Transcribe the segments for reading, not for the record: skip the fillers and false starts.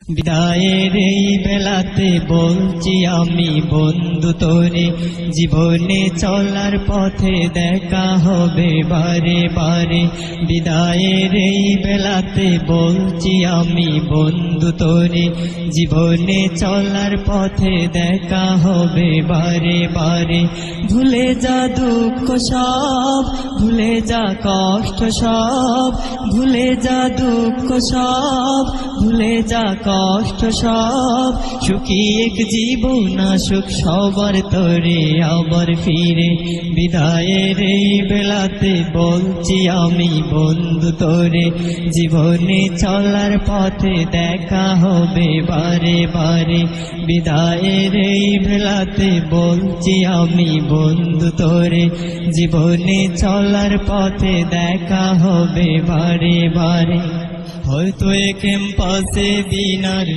বিদায়ের এই বেলাতে বলছি আমি বন্ধু তোরে, জীবনে চলার পথে দেখা হবে বারে বারে। বিদায়ের এই বেলাতে বলছি আমি বন্ধু তোরে, জীবনে চলার পথে দেখা হবে বারে বারে। ভুলে যা দুঃখ সব, ভুলে যা কষ্ট সব, ভুলে যা দুঃখ সব, ভুলে যা কষ্ট সব। সুখী এক জীবন আসুক সবার তরে আবার ফিরে। বিদায়ের এই বেলাতে বলছি আমি বন্ধু তোরে, জীবনে চলার পথে দেখা হবে বারে বারে। বিদায়ের এই বেলাতে বলছি আমি বন্ধু তোরে, জীবনে চলার পথে দেখা হবে বারে বারে। হয়তো এ ক্যাম্পাসে দিন আর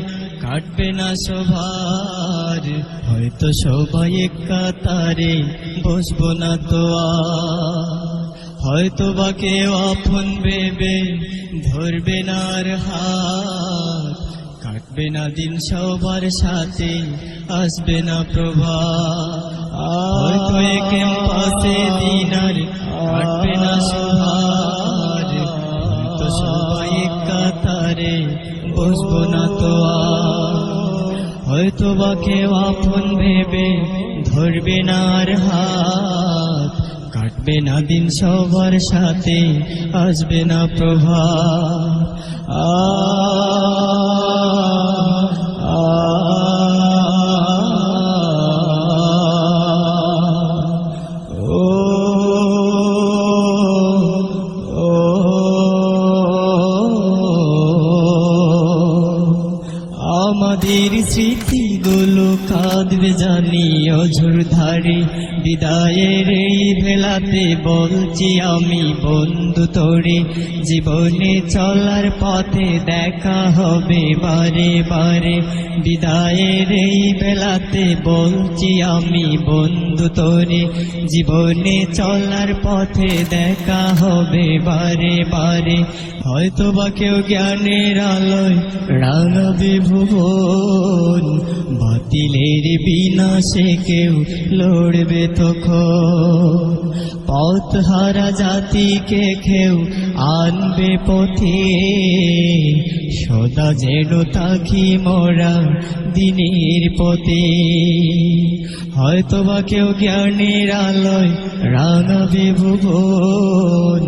কাটবে না সবার, হয়তো সবাই এক কাতারে বসবো না তো আর। হয়তো বা কেউ আপন ভেবে ধরবে না আর হাত, কাটবে না দিন সবার সাথে আসবে না প্রভাত। হয়তো এ ক্যাম্পাসে দিন আর কাটবে না সবার, হয়তো সবাই এক কাতারে বসবো না তো আর। হয়তো বা কেউ আপন ভেবে ধরবে না আর হাত, কাটবে না দিন সবার সাথে আসবে না প্রভাত। আমাদের স্মৃতিগুলো কাঁদবে জানি অঝোর ধারে। বিদায়ের এই বেলাতে বলছি আমি বন্ধু তোরে, জীবনে চলার পথে দেখা হবে বারে বারে। বিদায়ের এই বেলাতে বলছি আমি বন্ধু তোরে, জীবনে চলার পথে দেখা হবে বারে বারে। হয়তো বা কেউ জ্ঞানের আলোয় রাঙাবে ভুবন, বাতিলের বিনাশে কেউ লড়বে তখন। পথ হারা জাতিকে কেউ আনবে পথে, সদা যেন তাকি মোরা দিনের পথে। হয়তো বা কেউ জ্ঞানের আলোয় রাঙাবে ভুবন।